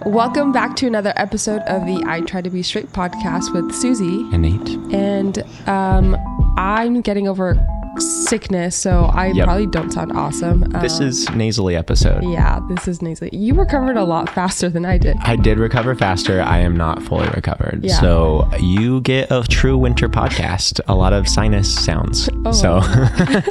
Welcome back to another episode of the I Try to Be Straight podcast with Susie and Nate. And I'm getting over sickness, so I probably don't sound awesome. This is nasally episode. Yeah, this is nasally. You recovered a lot faster than I did. I did recover faster. I am not fully recovered. Yeah. So you get a true winter podcast. A lot of sinus sounds. Oh, so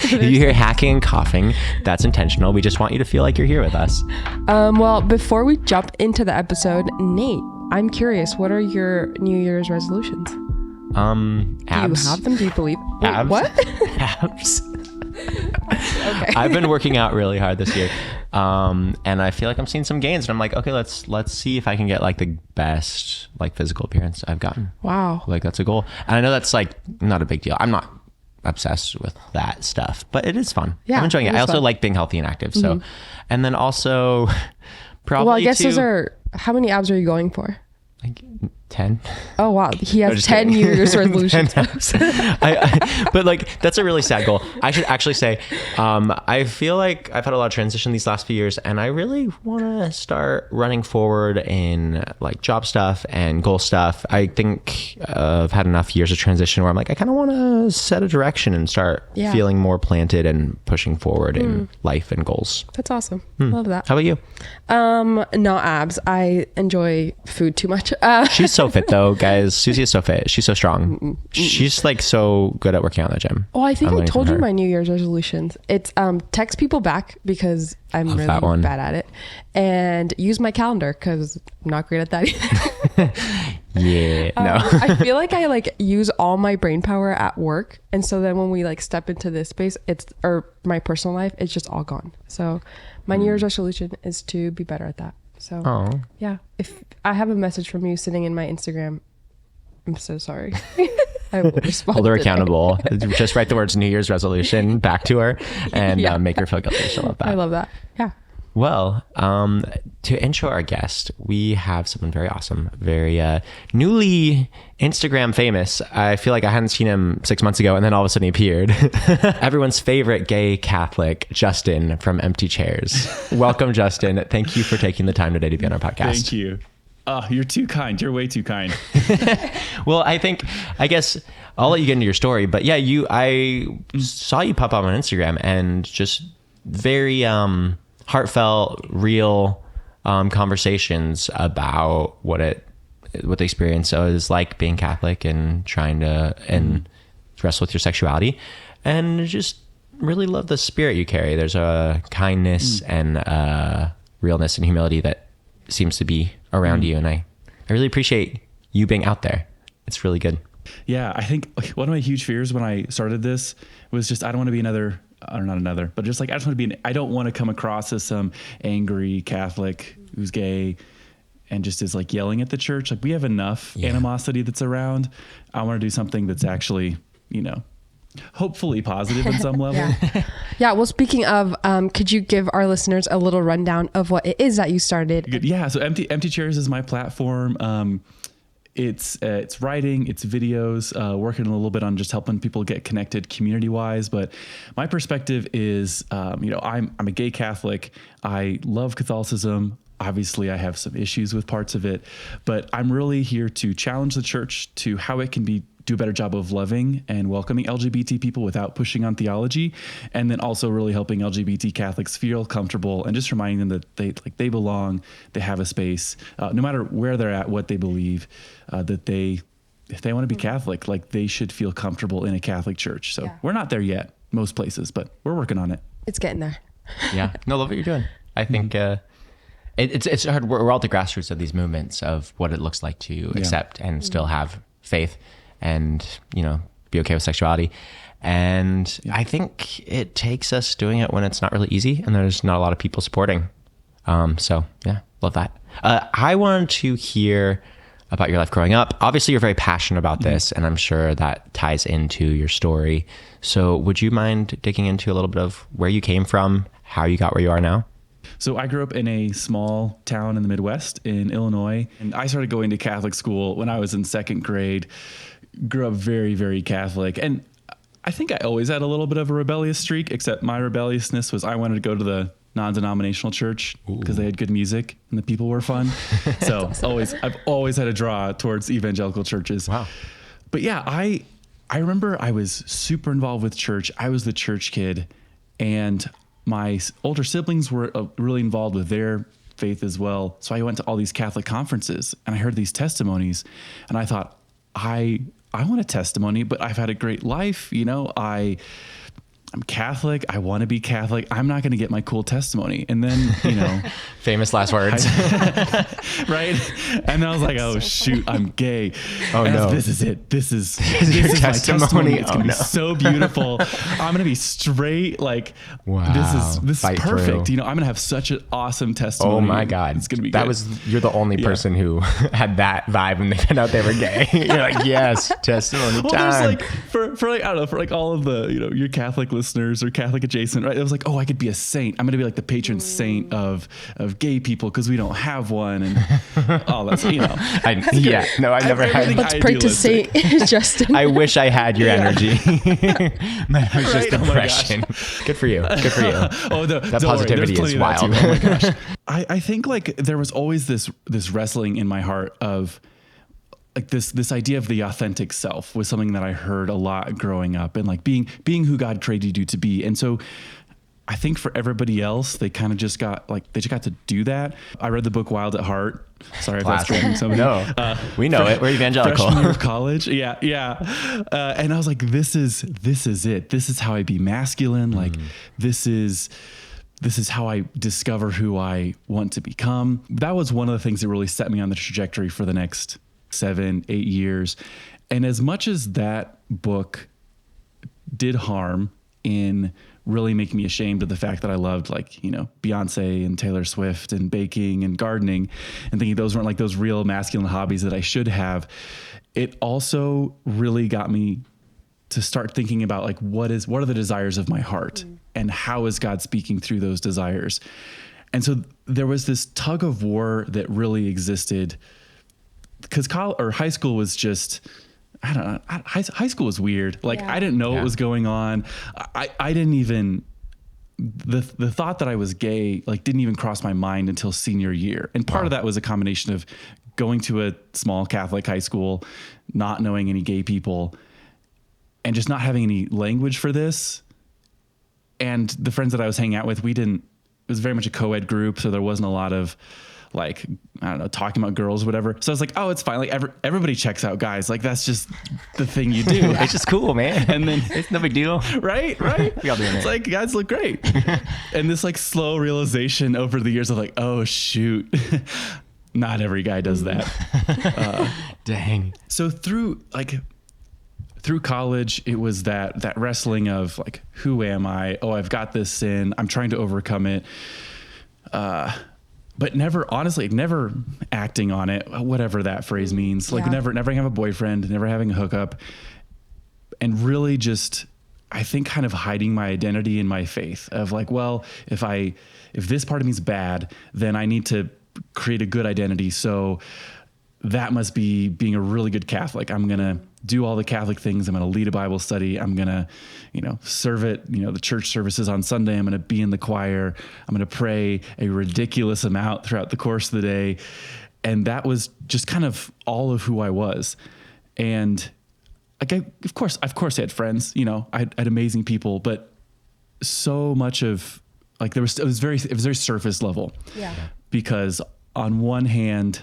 you hear hacking and coughing. That's intentional. We just want you to feel like you're here with us. Well, before we jump into the episode, Nate, I'm curious, what are your New Year's resolutions? Abs. Do you have them? Do you believe? Wait, Abs. What? Abs. Okay. I've been working out really hard this year. And I feel like I'm seeing some gains, and I'm like, okay, let's see if I can get like the best like physical appearance I've gotten. Wow. Like that's a goal. And I know that's like not a big deal. I'm not obsessed with that stuff, but it is fun. Yeah, I'm enjoying it. I also fun. like being healthy and active. So, and then also probably Well, I guess those are, how many abs are you going for? like 10. Oh wow, he has just 10 kidding. New Year's resolutions. But like that's a really sad goal. I should actually say I feel like I've had a lot of transition these last few years, and I really want to start running forward in like job stuff and goal stuff. I think I've had enough years of transition where I'm like, I kind of want to set a direction and start feeling more planted and pushing forward in life and goals. That's awesome. Love that. How about you? Not abs. I enjoy food too much. She's so fit though, guys. Susie is so fit. She's so strong. She's like so good at working out in the gym. Oh, I think I'm I learning told from you her. my New Year's resolutions. It's text people back because I'm Love really that one. bad at it, and use my calendar because I'm not great at that either. Yeah. No. I feel like I like use all my brain power at work, and so then when we like step into this space, or my personal life, it's just all gone. So my New Year's resolution is to be better at that. So yeah, if I have a message from you sitting in my Instagram, I'm so sorry. I will respond. Hold her today. accountable. Just write the words New Year's resolution back to her and make her feel guilty. She'll love that. I love that. Yeah. Well, to intro our guest, we have someone very awesome, very newly Instagram famous. I feel like I hadn't seen him 6 months ago, and then all of a sudden he appeared. Everyone's favorite gay Catholic, Justin from Empty Chairs. Welcome, Justin. Thank you for taking the time today to be on our podcast. Thank you. Oh, you're too kind. You're way too kind. Well, I guess I'll let you get into your story, but yeah, I saw you pop up on Instagram and just very heartfelt, real conversations about what the experience is like being Catholic and trying to and wrestle with your sexuality, and just really love the spirit you carry. There's a kindness and realness and humility that seems to be around you, and I really appreciate you being out there. It's really good. Yeah, I think one of my huge fears when I started this was just I don't want to be but just like I just want to be I don't want to come across as some angry Catholic who's gay and just is like yelling at the church. Like we have enough animosity that's around. I want to do something that's actually, hopefully positive in some level. Yeah. Well, speaking of, could you give our listeners a little rundown of what it is that you started? Good. Yeah. So Empty Chairs is my platform. It's writing, it's videos, working a little bit on just helping people get connected community wise. But my perspective is, I'm a gay Catholic. I love Catholicism. Obviously, I have some issues with parts of it, but I'm really here to challenge the church to how it can do a better job of loving and welcoming LGBT people without pushing on theology, and then also really helping LGBT Catholics feel comfortable and just reminding them that they belong, they have a space, no matter where they're at, what they believe, that if they want to be Catholic, like they should feel comfortable in a Catholic church. So we're not there yet, most places, but we're working on it. It's getting there. Yeah. No, love what you're doing. I think it's hard. We're all at the grassroots of these movements of what it looks like to accept and still have faith and, be okay with sexuality. And I think it takes us doing it when it's not really easy and there's not a lot of people supporting. So yeah, love that. I wanted to hear about your life growing up. Obviously you're very passionate about this, and I'm sure that ties into your story. So would you mind digging into a little bit of where you came from, how you got where you are now? So I grew up in a small town in the Midwest in Illinois, and I started going to Catholic school when I was in second grade. Grew up very, very Catholic. And I think I always had a little bit of a rebellious streak, except my rebelliousness was I wanted to go to non-denominational church because they had good music and the people were fun. So I've always had a draw towards evangelical churches. Wow. But yeah, I remember I was super involved with church. I was the church kid, and my older siblings were really involved with their faith as well. So I went to all these Catholic conferences and I heard these testimonies, and I thought, I want a testimony, but I've had a great life. You know, I'm Catholic. I want to be Catholic. I'm not going to get my cool testimony. And then, you know, Famous last words. right. And then I was like, oh shoot, I'm gay. Oh and no. This is it. This is your my testimony. It's Oh, going to no. be so beautiful. I'm going to be straight. Like, Wow. this is Fight perfect. through. You know, I'm going to have such an awesome testimony. Oh my God. It's going to be that good. you're the only person who had that vibe when they found out they were gay. You're like, yes, testimony Well, time. there's like for like, I don't know, for like all of the, you know, your Catholic listeners or Catholic adjacent, right? It was like, oh, I could be a saint. I'm going to be like the patron saint of gay people because we don't have one, and all that's, you know. I never had. Everything Let's pray to idealistic. Saint Justin. I wish I had your energy. Mine was just Right? Oh my depression. Good for you. Good for you. Oh, That positivity is wild. Oh my gosh. I think like there was always this wrestling in my heart of like this idea of the authentic self was something that I heard a lot growing up, and like being who God created you to be. And so I think for everybody else, they kind of just got to do that. I read the book Wild at Heart. Sorry if that's driving somebody. No, we know it. We're evangelical. Freshman year of college. Yeah. And I was like, this is it. This is how I be masculine. Like this is how I discover who I want to become. That was one of the things that really set me on the trajectory for the next 7-8 years. And as much as that book did harm in really making me ashamed of the fact that I loved, like, you know, Beyonce and Taylor Swift and baking and gardening and thinking those weren't like those real masculine hobbies that I should have, it also really got me to start thinking about like, what are the desires of my heart and how is God speaking through those desires? And so there was this tug of war that really existed because high school was just, I don't know. High school was weird. Like I didn't know what was going on. I didn't even, the thought that I was gay, like didn't even cross my mind until senior year. And part of that was a combination of going to a small Catholic high school, not knowing any gay people, and just not having any language for this. And the friends that I was hanging out with, it was very much a co-ed group. So there wasn't a lot of like, I don't know, talking about girls or whatever. So I was like, oh, it's fine. Like everybody checks out guys. Like that's just the thing you do. It's just cool, man. And then It's no big deal. right. We all doing It's it. like guys look great. And this like slow realization over the years of like, oh shoot, not every guy does that. Dang. So through college, it was that wrestling of like, who am I? Oh, I've got this sin. I'm trying to overcome it. But never acting on it, whatever that phrase means. Like never having a boyfriend, never having a hookup, and really just, I think, kind of hiding my identity in my faith of like, well, if this part of me is bad, then I need to create a good identity. So that must be being a really good Catholic. I'm going to do all the Catholic things. I'm going to lead a Bible study. I'm going to, serve it, the church services on Sunday. I'm going to be in the choir. I'm going to pray a ridiculous amount throughout the course of the day. And that was just kind of all of who I was. And like, of course I had friends, I had amazing people, but so much of like, it was very surface level. Yeah. Because on one hand,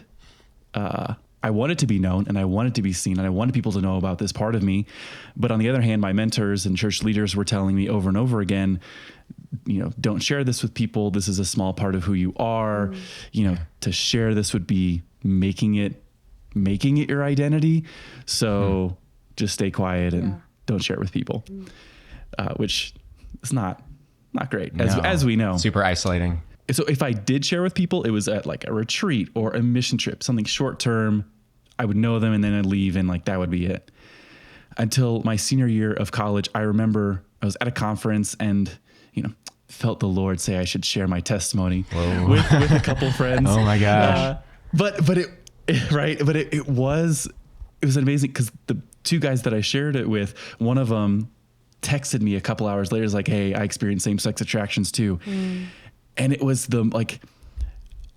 I wanted to be known and I wanted to be seen and I wanted people to know about this part of me. But on the other hand, my mentors and church leaders were telling me over and over again, don't share this with people. This is a small part of who you are. To share this would be making it your identity. So just stay quiet and don't share it with people, which is not great, as we know. Super isolating. So if I did share with people, it was at like a retreat or a mission trip, something short term. I would know them and then I'd leave and like that would be it. Until my senior year of college, I remember I was at a conference and, felt the Lord say I should share my testimony with a couple friends. Oh my gosh. But it was amazing because the two guys that I shared it with, one of them texted me a couple hours later, is like, hey, I experienced same-sex attractions too. And it was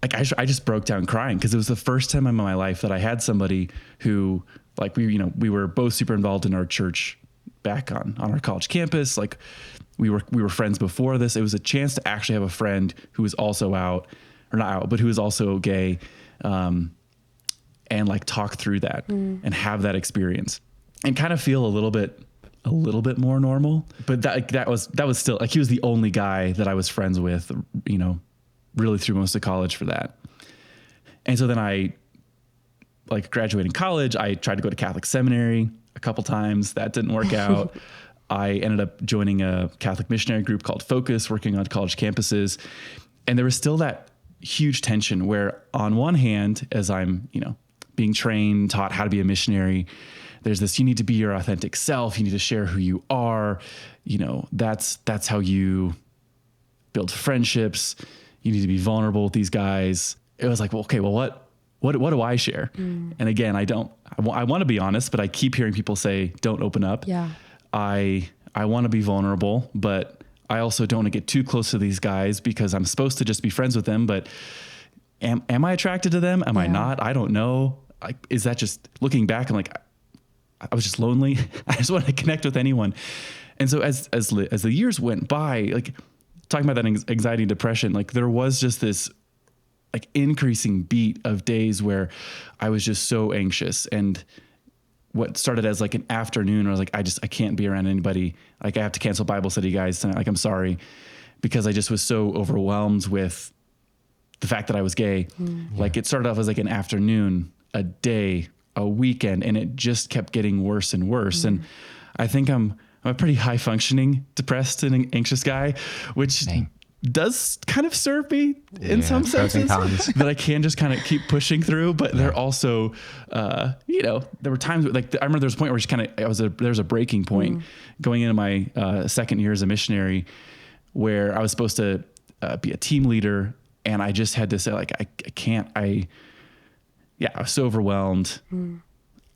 I just broke down crying because it was the first time in my life that I had somebody who, like, we were both super involved in our church back on our college campus. Like we were friends before this. It was a chance to actually have a friend who was also out, or not out, but who was also gay, and like talk through that and have that experience and kind of feel a little bit more normal. But that was still, like, he was the only guy that I was friends with, really through most of college for that. And so then I, like, graduating college, I tried to go to Catholic seminary a couple times. That didn't work out. I ended up joining a Catholic missionary group called Focus, working on college campuses. And there was still that huge tension where, on one hand, as I'm, being trained, taught how to be a missionary, there's this, you need to be your authentic self. You need to share who you are. That's how you build friendships. You need to be vulnerable with these guys. It was like, well, okay, well, what do I share? And again, I want to be honest, but I keep hearing people say, don't open up. Yeah. I want to be vulnerable, but I also don't want to get too close to these guys because I'm supposed to just be friends with them. But am I attracted to them? Am I not? I don't know. Is that just, looking back, I'm like, I was just lonely. I just wanted to connect with anyone. And so as the years went by, like, talking about that anxiety and depression, like, there was just this, like, increasing beat of days where I was just so anxious. And what started as like an afternoon, I was like, I can't be around anybody. Like, I have to cancel Bible study, guys, tonight. Like, I'm sorry, because I just was so overwhelmed with the fact that I was gay. Like, it started off as like an afternoon, a day, a weekend, and it just kept getting worse and worse. And I think I'm a pretty high functioning, depressed and anxious guy, which does kind of serve me in some senses, that I can just kind of keep pushing through. But they're also, there were times, like, I remember there was a point where there's a breaking point going into my second year as a missionary, where I was supposed to be a team leader. And I just had to say, like, I can't, I was so overwhelmed.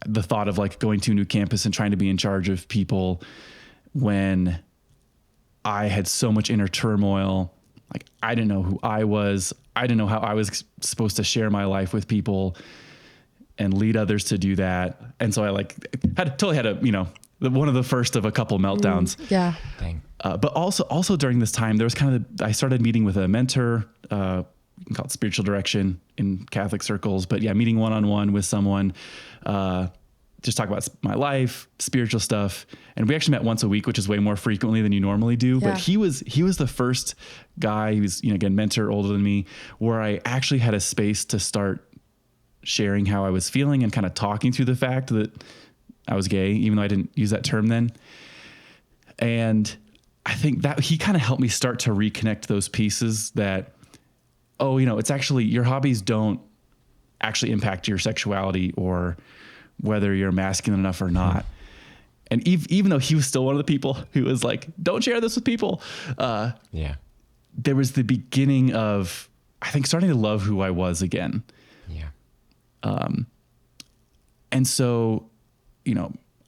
The thought of, like, going to a new campus and trying to be in charge of people when I had so much inner turmoil. Like, I didn't know who I was. I didn't know how I was supposed to share my life with people and lead others to do that. And so I, like, one of the first of a couple meltdowns. Yeah. Dang. But also during this time, there was I started meeting with a mentor, you can call it spiritual direction in Catholic circles, but yeah, meeting one-on-one with someone, just talk about my life, spiritual stuff. And we actually met once a week, which is way more frequently than you normally do. Yeah. But he was the first guy, he was, again, mentor, older than me, where I actually had a space to start sharing how I was feeling and kind of talking through the fact that I was gay, even though I didn't use that term then. And I think that he kind of helped me start to reconnect those pieces that, it's actually, your hobbies don't actually impact your sexuality or whether you're masculine enough or not. And even though he was still one of the people who was like, don't share this with people. There was the beginning of, I think, starting to love who I was again. Yeah. And so,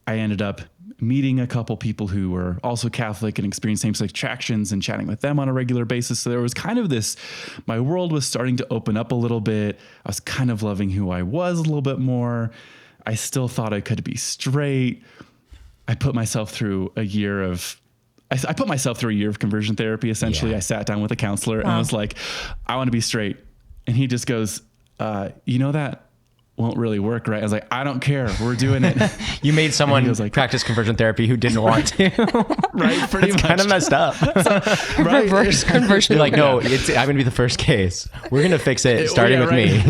I ended up meeting a couple people who were also Catholic and experienced same-sex attractions and chatting with them on a regular basis. So there was kind of this, my world was starting to open up a little bit. I was kind of loving who I was a little bit more. I still thought I could be straight. I put myself through a year of conversion therapy. Essentially, I sat down with a counselor and I was like, I want to be straight. And he just goes, that won't really work, right? I was like, I don't care. We're doing it. You made someone practice conversion therapy who didn't want to. Right? Pretty much. Kind of messed up. Right? Reverse conversion. You're like, no, I'm going to be the first case. We're going to fix it starting with me.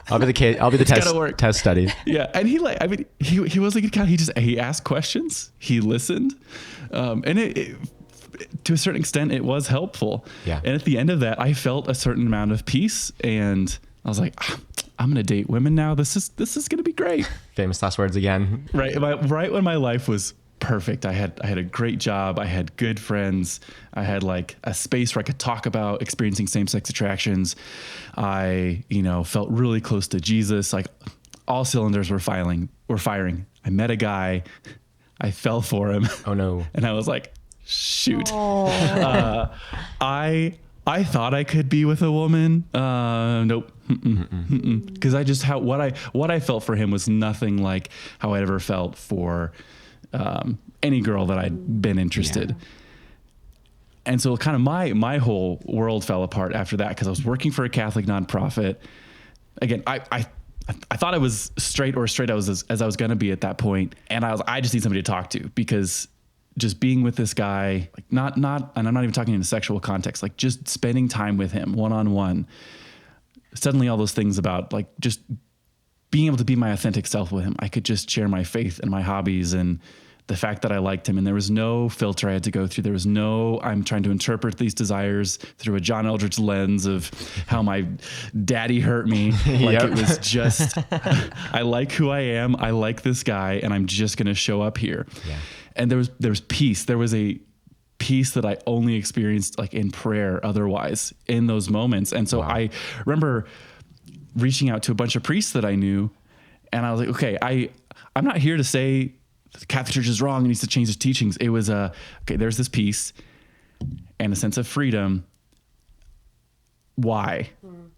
I'll be the case. I'll be the test study. Yeah. And he was like, he asked questions. He listened. And it to a certain extent, it was helpful. Yeah. And at the end of that, I felt a certain amount of peace, and I was like, I'm going to date women now. This is going to be great. Famous last words again. Right. Right when my life was perfect. I had a great job. I had good friends. I had like a space where I could talk about experiencing same-sex attractions. I, felt really close to Jesus. Like, all cylinders were firing. I met a guy. I fell for him. Oh no. And I was like, shoot. I I thought I could be with a woman. Nope. Because I just what I felt for him was nothing like how I'd ever felt for any girl that I'd been interested. Yeah. And so kind of my whole world fell apart after that, because I was working for a Catholic nonprofit. Again, I thought I was straight I was as I was going to be at that point. And I just need somebody to talk to, because just being with this guy, like not, and I'm not even talking in a sexual context, like just spending time with him one-on-one, suddenly all those things about like just being able to be my authentic self with him. I could just share my faith and my hobbies and the fact that I liked him, and there was no filter I had to go through. There was no, I'm trying to interpret these desires through a John Eldridge lens of how my daddy hurt me. Like It was just, I like who I am. I like this guy, and I'm just going to show up here. Yeah. And there was peace. There was a peace that I only experienced like in prayer otherwise in those moments. And so I remember reaching out to a bunch of priests that I knew, and I was like, okay, I'm not here to say the Catholic Church is wrong and needs to change its teachings. It was okay, there's this peace and a sense of freedom. Why?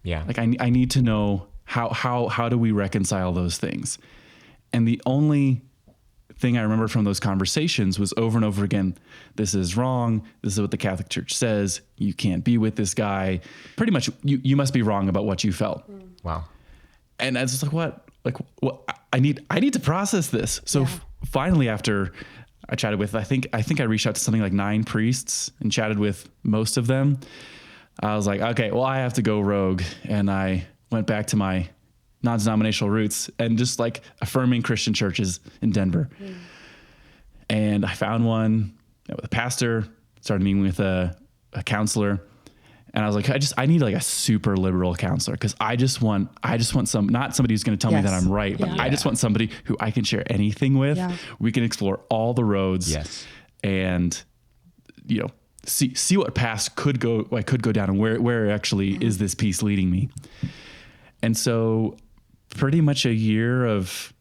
Yeah. Like I need to know how do we reconcile those things? And the only thing I remember from those conversations was over and over again, this is wrong. This is what the Catholic Church says. You can't be with this guy. Pretty much you must be wrong about what you felt. Wow. And I was just like, what? I need to process this. So finally, after I chatted with, I think I reached out to something like 9 priests and chatted with most of them. I was like, okay, well, I have to go rogue. And I went back to my non-denominational roots and just like affirming Christian churches in Denver. And I found one with a pastor, started meeting with a counselor. And I was like, I need like a super liberal counselor, because I just want some, not somebody who's going to tell me that I'm right, but I just want somebody who I can share anything with. Yeah. We can explore all the roads and, see what paths could go down and where actually is this piece leading me. And so pretty much a year of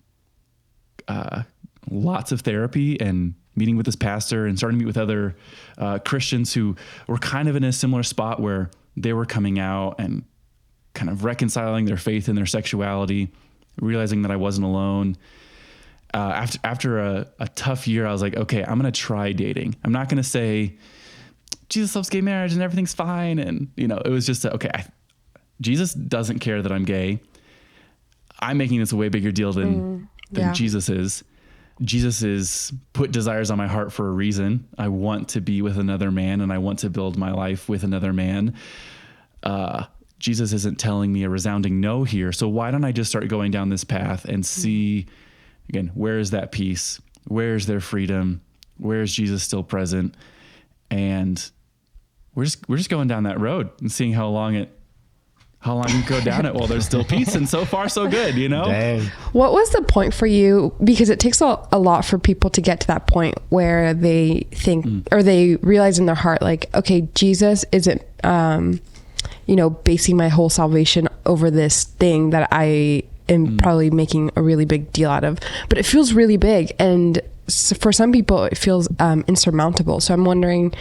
lots of therapy and meeting with this pastor and starting to meet with other Christians who were kind of in a similar spot where they were coming out and kind of reconciling their faith and their sexuality, realizing that I wasn't alone. After a tough year, I was like, okay, I'm going to try dating. I'm not going to say Jesus loves gay marriage and everything's fine. And, it was just, Jesus doesn't care that I'm gay. I'm making this a way bigger deal than Jesus is. Jesus is put desires on my heart for a reason. I want to be with another man, and I want to build my life with another man. Jesus isn't telling me a resounding no here. So why don't I just start going down this path and see, again, where is that peace? Where is their freedom? Where is Jesus still present? And we're just going down that road and seeing how long you go down it while there's still peace. And so far, so good, Dang. What was the point for you? Because it takes a lot for people to get to that point where they think or they realize in their heart, like, okay, Jesus isn't, basing my whole salvation over this thing that I am probably making a really big deal out of, but it feels really big. And for some people it feels insurmountable. So I'm wondering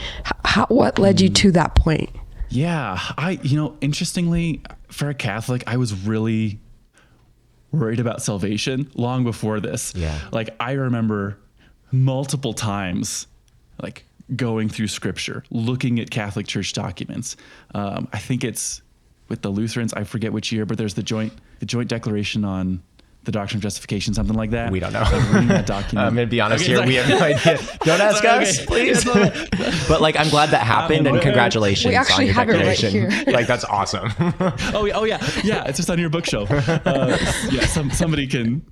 what led you to that point? Yeah. Interestingly, for a Catholic, I was really worried about salvation long before this. Yeah. Like I remember multiple times, like going through scripture, looking at Catholic Church documents. I think it's with the Lutherans, I forget which year, but there's the joint declaration on the doctrine of justification, something like that. We don't know. I'm reading that document. I'm going to be honest here. We have no idea. Don't ask us, please. But like, I'm glad that happened, and congratulations on your declaration. Right here. Like, that's awesome. Oh yeah. Yeah. It's just on your bookshelf. Somebody can,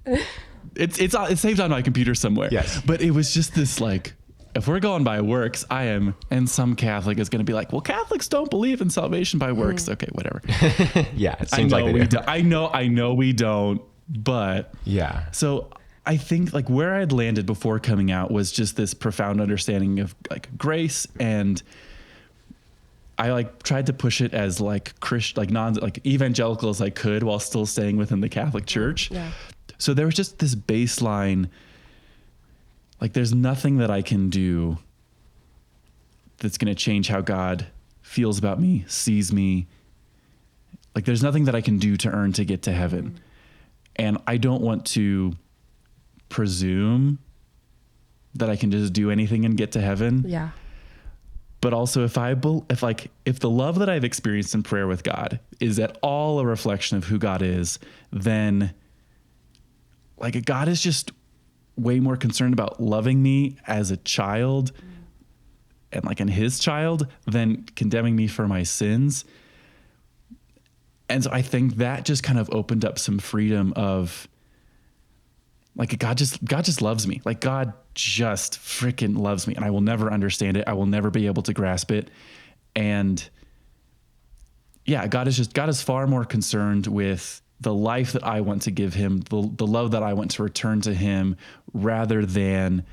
it's saved on my computer somewhere. Yes. But it was just this like, if we're going by works, and some Catholic is going to be like, well, Catholics don't believe in salvation by works. Okay, whatever. Yeah. It seems like they do. I know we don't. But so I think like where I'd landed before coming out was just this profound understanding of like grace, and I like tried to push it as like Christian, like evangelical as I could while still staying within the Catholic Church. Yeah. So there was just this baseline, like there's nothing that I can do that's going to change how God feels about me, sees me. Like there's nothing that I can do to earn to get to heaven. And I don't want to presume that I can just do anything and get to heaven. Yeah. But also if the love that I've experienced in prayer with God is at all a reflection of who God is, then like God is just way more concerned about loving me as a child and like in his child than condemning me for my sins. And so I think that just kind of opened up some freedom of like, God just loves me. Like God just freaking loves me, and I will never understand it. I will never be able to grasp it. And yeah, God is far more concerned with the life that I want to give him, the love that I want to return to him, rather than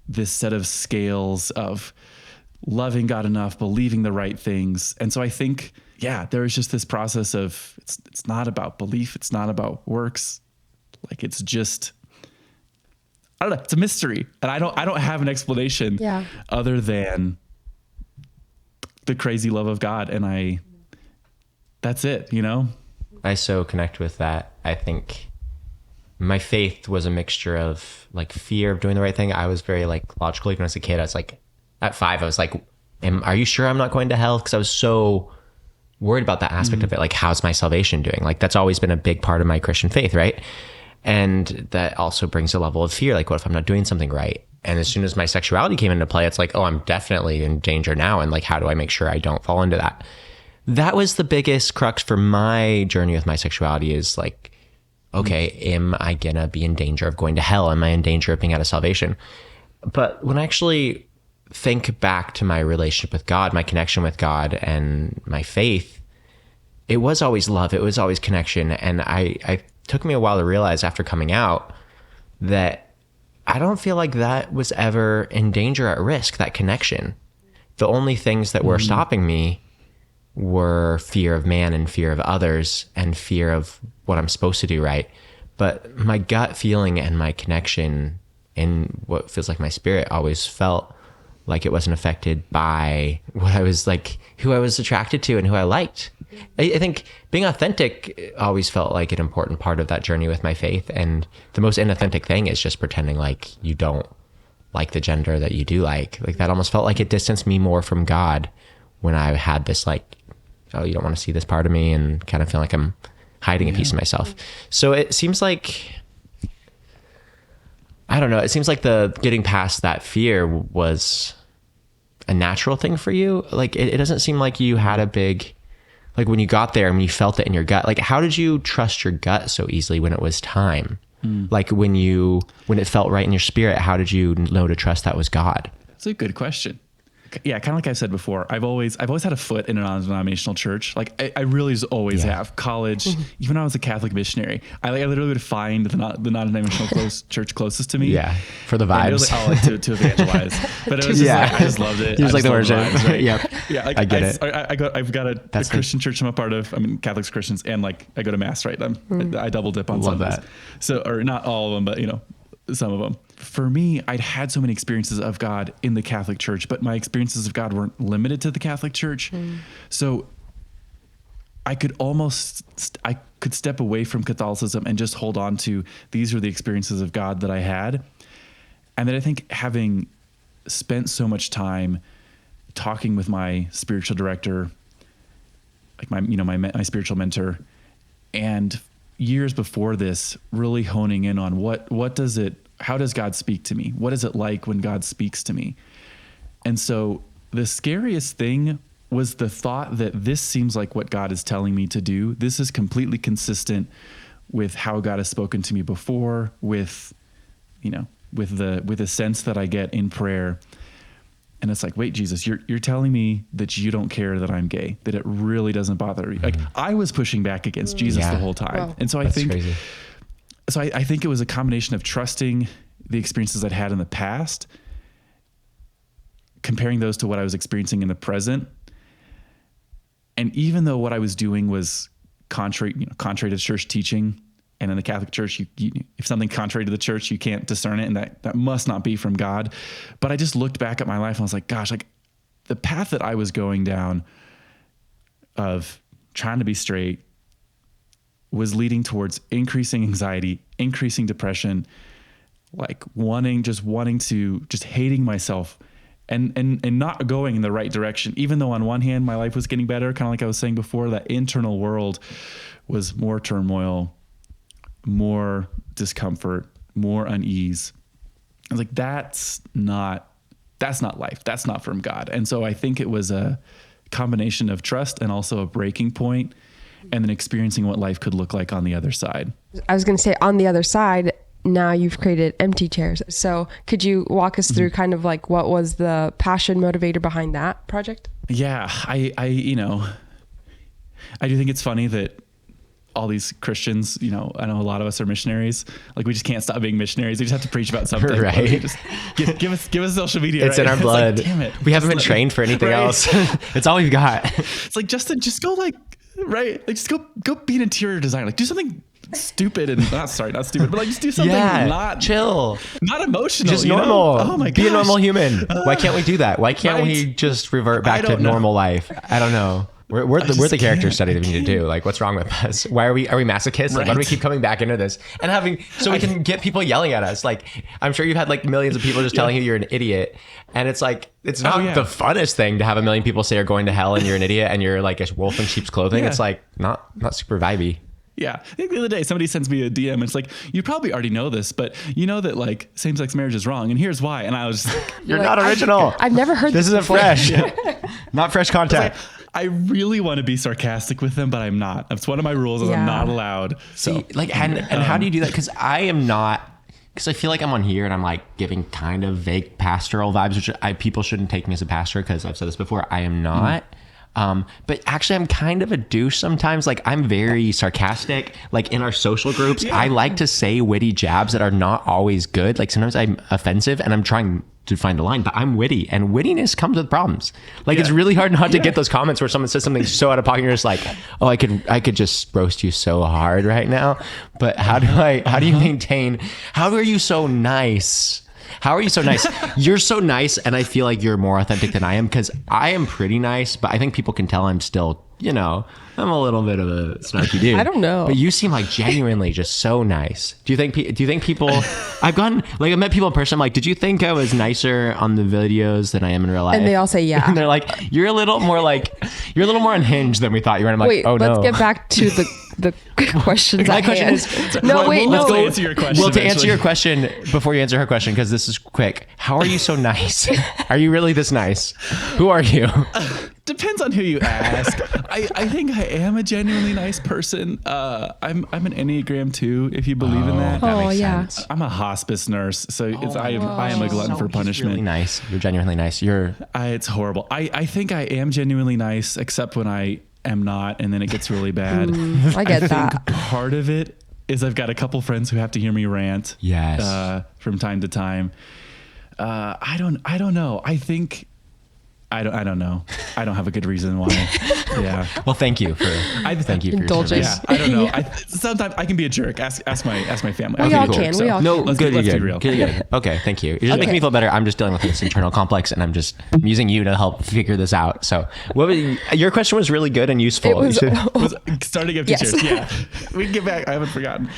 this set of scales of loving God enough, believing the right things. And so I think, yeah, there is just this process of, it's not about belief. It's not about works. Like it's just, I don't know. It's a mystery. And I don't have an explanation other than the crazy love of God. And that's it, you know? I so connect with that. I think my faith was a mixture of like fear of doing the right thing. I was very like logical. Even as a kid, I was like, at 5, I was like, are you sure I'm not going to hell? Because I was so worried about that aspect of it. Like, how's my salvation doing? Like, that's always been a big part of my Christian faith, right? And that also brings a level of fear. Like, what if I'm not doing something right? And as soon as my sexuality came into play, it's like, oh, I'm definitely in danger now. And like, how do I make sure I don't fall into that? That was the biggest crux for my journey with my sexuality, is like, okay, am I gonna be in danger of going to hell? Am I in danger of being out of salvation? But when I actually think back to my relationship with God, my connection with God and my faith, it was always love. It was always connection. And I took me a while to realize after coming out that I don't feel like that was ever in danger, at risk, that connection. The only things that were stopping me were fear of man and fear of others and fear of what I'm supposed to do right. But my gut feeling and my connection in what feels like my spirit always felt like it wasn't affected by what I was like, who I was attracted to and who I liked. I think being authentic always felt like an important part of that journey with my faith. And the most inauthentic thing is just pretending like you don't like the gender that you do like. Like that almost felt like it distanced me more from God when I had this like, oh, you don't want to see this part of me, and kind of feel like I'm hiding a piece of myself. So it seems like, I don't know, it seems like the getting past that fear was a natural thing for you. Like it doesn't seem like you had a big, like when you got there and when you felt it in your gut, like how did you trust your gut so easily when it was time? Like when it felt right in your spirit, how did you know to trust that was God? That's a good question. Yeah, kind of like I've said before, I've always had a foot in a non-denominational church. Like I really always have. College, even when I was a Catholic missionary, I literally would find the non-denominational church closest to me. Yeah, for the vibes. And it was like, to evangelize. But it was just like, I just loved it. He was like the worship. Right? Yep. Yeah, like, I get it. I've got a Christian church I'm a part of. I mean, Catholics, Christians, and like I go to mass, right? I double dip on Sundays. That. So, or not all of them, but you know, some of them. For me, I'd had so many experiences of God in the Catholic Church, but my experiences of God weren't limited to the Catholic Church. So I could step away from Catholicism and just hold on to, these are the experiences of God that I had. And then I think having spent so much time talking with my spiritual director, like my spiritual mentor, and years before this, really honing in on how does God speak to me? What is it like when God speaks to me? And so the scariest thing was the thought that this seems like what God is telling me to do. This is completely consistent with how God has spoken to me before, with the sense that I get in prayer. And it's like, wait, Jesus, you're telling me that you don't care that I'm gay, that it really doesn't bother me. Like I was pushing back against Jesus the whole time. Wow. And so That's crazy. I think it was a combination of trusting the experiences I'd had in the past, comparing those to what I was experiencing in the present. And even though what I was doing was contrary to church teaching, and in the Catholic Church, if something's contrary to the church, you can't discern it, and that must not be from God. But I just looked back at my life and I was like, gosh, like the path that I was going down of trying to be straight was leading towards increasing anxiety, increasing depression, like wanting to just hating myself and not going in the right direction. Even though on one hand, my life was getting better, kind of like I was saying before, that internal world was more turmoil, more discomfort, more unease. I was like, that's not life. That's not from God. And so I think it was a combination of trust and also a breaking point, and then experiencing what life could look like on the other side. I was going to say, on the other side, now you've created empty chairs. So could you walk us through kind of like what was the passion motivator behind that project? Yeah, I do think it's funny that all these Christians, I know a lot of us are missionaries. Like, we just can't stop being missionaries. We just have to preach about something. Right. Just give us social media. It's right? in our blood. Like, damn it. We haven't been trained for anything else. It's all we've got. It's like, Justin, just go just go be an interior designer. Like, do something stupid and not stupid, but like just do something not chill, not emotional, just normal. Oh my gosh. Be a normal human. Why can't we do that? Why can't we just revert back to normal life? I don't know. We're the character study that we need to do. Like, what's wrong with us? Why are we masochists? Like, why do we keep coming back into this and we can get people yelling at us? Like, I'm sure you've had like millions of people just telling you you're an idiot, and it's like, it's not the funnest thing to have a million people say you're going to hell and you're an idiot and you're like a wolf in sheep's clothing. It's like not super vibey. Yeah. I think the other day somebody sends me a DM and it's like, you probably already know this, but you know that like same-sex marriage is wrong, and here's why. And I was just like, you're not original. I've never heard this. Isn't fresh. Not fresh content. I really want to be sarcastic with them, but I'm not. That's one of my rules. I'm not allowed. So see, like, and how do you do that? Because I am not. Because I feel like I'm on here and I'm like giving kind of vague pastoral vibes, which people shouldn't take me as a pastor, because I've said this before. I am not. But actually I'm kind of a douche sometimes. Like, I'm very sarcastic. Like, in our social groups, I like to say witty jabs that are not always good. Like, sometimes I'm offensive and I'm trying to find a line, but I'm witty, and wittiness comes with problems. Like, it's really hard not to get those comments where someone says something so out of pocket and you're just like, oh, I could just roast you so hard right now. But how do you maintain, how are you so nice? How are you so nice? You're so nice, and I feel like you're more authentic than I am, because I am pretty nice, but I think people can tell I'm still, I'm a little bit of a snarky dude. I don't know. But you seem like genuinely just so nice. Do you think people, I've met people in person, I'm like, did you think I was nicer on the videos than I am in real life? And they all say, yeah. And they're like, you're a little more unhinged than we thought you were. And I'm like, wait, oh no. Let's get back to the questions. My question is, let's go answer your question. Well, to answer your question, before you answer her question, because this is quick, how are you so nice? Are you really this nice? Who are you? Depends on who you ask. I think I am a genuinely nice person. I'm an Enneagram 2, if you believe in that. Oh, makes yeah. sense. I'm a hospice nurse, so I am a glutton for punishment. Really nice. You're genuinely nice. It's horrible. I think I am genuinely nice, except when I am not, and then it gets really bad. I get that. I think part of it is I've got a couple friends who have to hear me rant. Yes. From time to time. I don't know. I think. I don't know. I don't have a good reason why. Yeah. Well, thank you for your indulgence. service. Yeah. I don't know. Sometimes I can be a jerk. Ask my family. We Okay, all cool. can. So, We all No, can. let's good. be real. Good. Okay, thank you. You're just making me feel better. I'm just dealing with this internal complex, and I'm using you to help figure this out. So, your question was really good and useful. It was Was starting up to Yes. cheers. Yeah. We can get back. I haven't forgotten.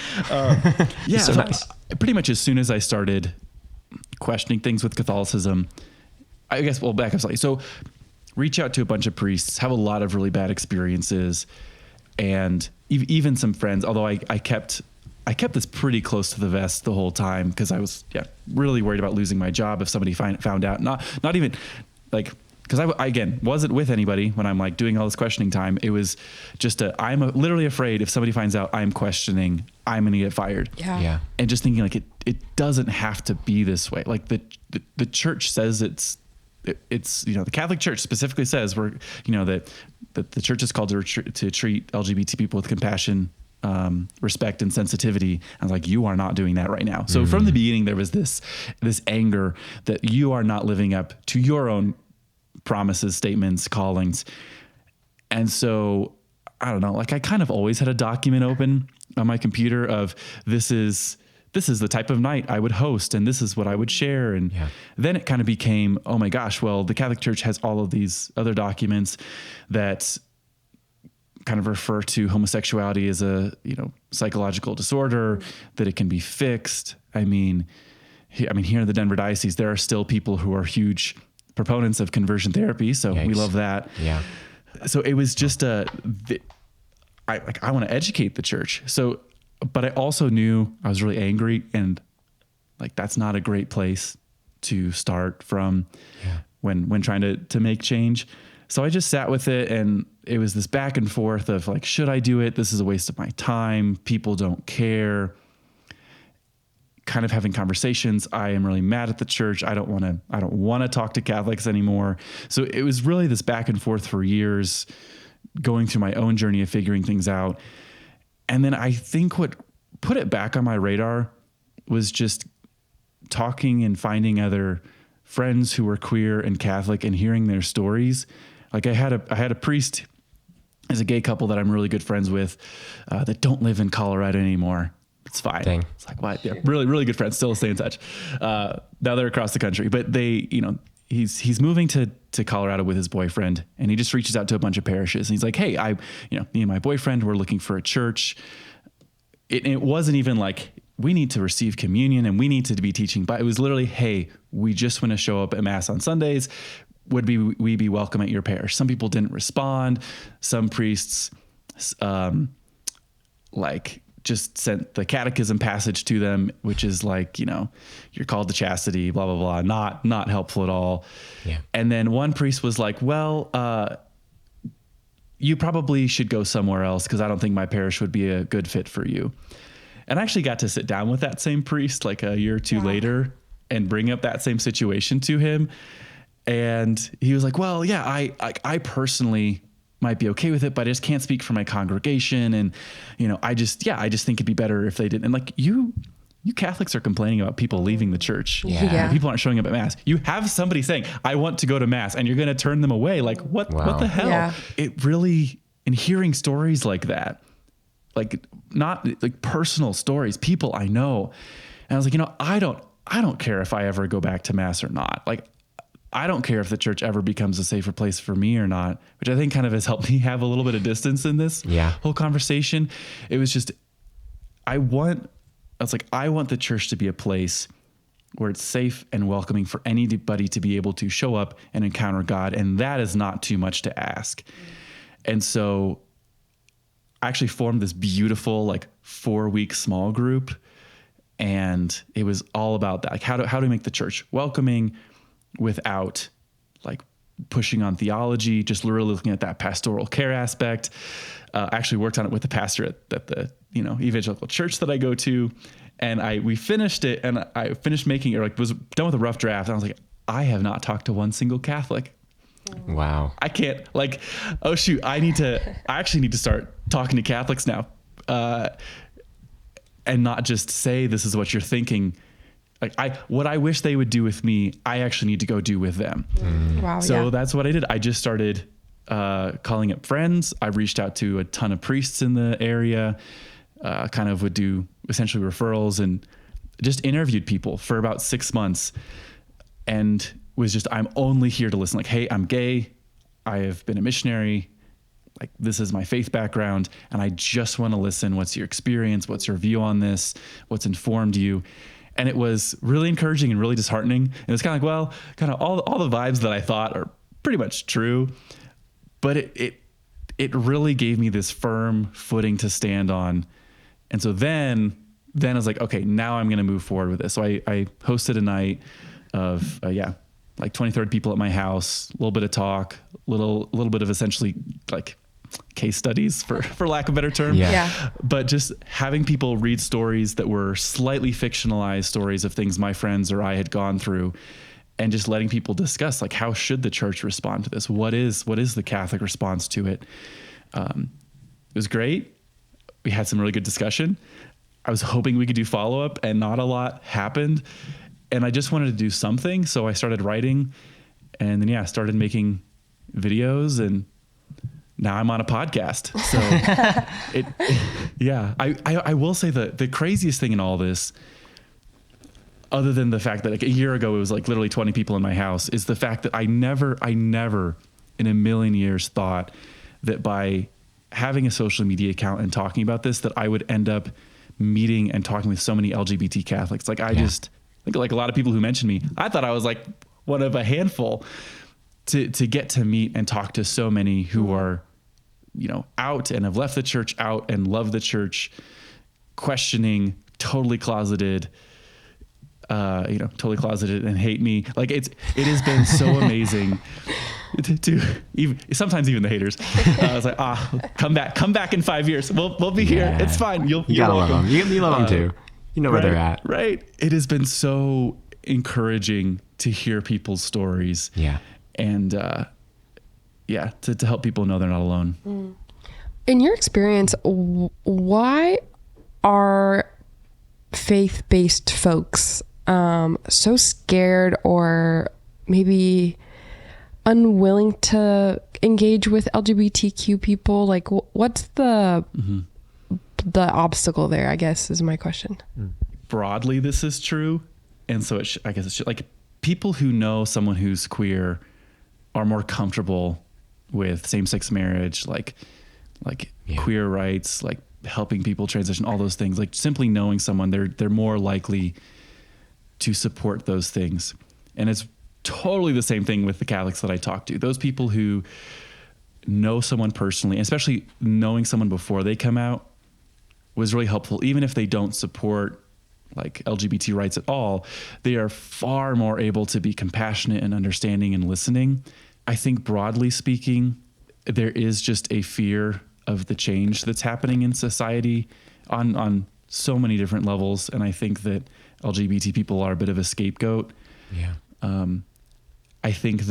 Yeah. So nice. Pretty much as soon as I started questioning things with Catholicism, I guess we'll back up slightly. So, reach out to a bunch of priests, have a lot of really bad experiences, and even some friends, although I kept this pretty close to the vest the whole time, because I was really worried about losing my job if somebody found out. Not even like, because I again wasn't with anybody when I'm like doing all this questioning time. It was just I'm literally afraid if somebody finds out I'm questioning, I'm gonna get fired. Yeah. And just thinking like it doesn't have to be this way. Like the church says it's the Catholic Church specifically says that the church is called to treat LGBT people with compassion, respect, and sensitivity. I was like, you are not doing that right now. So from the beginning, there was this anger that you are not living up to your own promises, statements, callings. And so I don't know, like I kind of always had a document open on my computer of this is this is the type of night I would host and this is what I would share. And then it kind of became, oh my gosh, well, the Catholic Church has all of these other documents that kind of refer to homosexuality as a, psychological disorder, that it can be fixed. I mean, here in the Denver diocese, there are still people who are huge proponents of conversion therapy. So we love that. Yeah. So it was just I want to educate the church. So, but I also knew I was really angry, and like, that's not a great place to start from when trying to make change. So I just sat with it, and it was this back and forth of like, should I do it? This is a waste of my time. People don't care. Kind of having conversations. I am really mad at the church. I don't want to talk to Catholics anymore. So it was really this back and forth for years, going through my own journey of figuring things out. And then I think what put it back on my radar was just talking and finding other friends who were queer and Catholic and hearing their stories. Like I had a priest as a gay couple that I'm really good friends with, that don't live in Colorado anymore. It's fine. Dang. It's like, what? Yeah, really, really good friends. Still stay in touch. Now they're across the country, but they, he's moving to Colorado with his boyfriend, and he just reaches out to a bunch of parishes, and he's like, hey, me and my boyfriend, we're looking for a church. It wasn't even like, we need to receive communion and we need to be teaching, but it was literally, hey, we just want to show up at Mass on Sundays. Would we be welcome at your parish? Some people didn't respond. Some priests, just sent the catechism passage to them, which is like, you're called to chastity, blah, blah, blah. Not helpful at all. Yeah. And then one priest was like, well, you probably should go somewhere else, because I don't think my parish would be a good fit for you. And I actually got to sit down with that same priest like a year or two later and bring up that same situation to him. And he was like, well, yeah, I personally might be okay with it, but I just can't speak for my congregation. And, I just think it'd be better if they didn't. And like, you Catholics are complaining about people leaving the church. Yeah. People aren't showing up at Mass. You have somebody saying, I want to go to Mass, and you're going to turn them away. Like, what the hell? Yeah. It really, in hearing stories like that, like not like personal stories, people I know. And I was like, I don't care if I ever go back to Mass or not. Like, I don't care if the church ever becomes a safer place for me or not, which I think kind of has helped me have a little bit of distance in this whole conversation. It was just, I want the church to be a place where it's safe and welcoming for anybody to be able to show up and encounter God. And that is not too much to ask. And so I actually formed this beautiful, 4-week small group. And it was all about that. Like, how do we make the church welcoming without pushing on theology, just really looking at that pastoral care aspect. Actually worked on it with the pastor at the evangelical church that I go to, and we finished it, and I finished making it, was done with a rough draft. And I was like, I have not talked to one single Catholic. Wow. I can't oh shoot, I actually need to start talking to Catholics now, and not just say this is what you're thinking. What I wish they would do with me, I actually need to go do with them. Wow. So that's what I did. I just started calling up friends. I reached out to a ton of priests in the area, kind of would do essentially referrals, and just interviewed people for about 6 months, and was just, I'm only here to listen. Like, hey, I'm gay. I have been a missionary. Like, this is my faith background, and I just want to listen. What's your experience? What's your view on this? What's informed you? And it was really encouraging and really disheartening. And it's kind of like, well, kind of all the vibes that I thought are pretty much true, but it really gave me this firm footing to stand on. And so then I was like, okay, now I'm going to move forward with this. So I hosted a night of, 20, 30 people at my house, a little bit of talk, little bit of essentially case studies for lack of a better term. Yeah. But just having people read stories that were slightly fictionalized stories of things my friends or I had gone through, and just letting people discuss, how should the church respond to this? What is the Catholic response to it? It was great. We had some really good discussion. I was hoping we could do follow-up, and not a lot happened. And I just wanted to do something. So I started writing, and then, started making videos, and now I'm on a podcast. So I will say the craziest thing in all this other than the fact that like a year ago, it was like literally 20 people in my house, is the fact that I never in a million years thought that by having a social media account and talking about this, that I would end up meeting and talking with so many LGBT Catholics. Like I just think like a lot of people who mentioned me, I thought I was like one of a handful to get to meet and talk to so many who are, you know, out and have left the church, out and love the church, questioning, totally closeted, totally closeted and hate me. Like it has been so amazing to even sometimes even the haters. I was like, come back in 5 years. We'll be here. It's fine. You gotta love them. You love them too. You know where they're at. Right. It has been so encouraging to hear people's stories. Yeah. And to help people know they're not alone. In your experience, why are faith-based folks so scared or maybe unwilling to engage with LGBTQ people? Like, what's the obstacle there, I guess, is my question. Broadly, this is true. And so I guess it's like people who know someone who's queer are more comfortable with same-sex marriage, like queer rights, like helping people transition, all those things. Like simply knowing someone, they're more likely to support those things. And it's totally the same thing with the Catholics that I talk to. Those people who know someone personally, especially knowing someone before they come out, was really helpful. Even if they don't support like LGBT rights at all, they are far more able to be compassionate and understanding and listening. I think broadly speaking, there is just a fear of the change that's happening in society on so many different levels. And I think that LGBT people are a bit of a scapegoat. Yeah. I think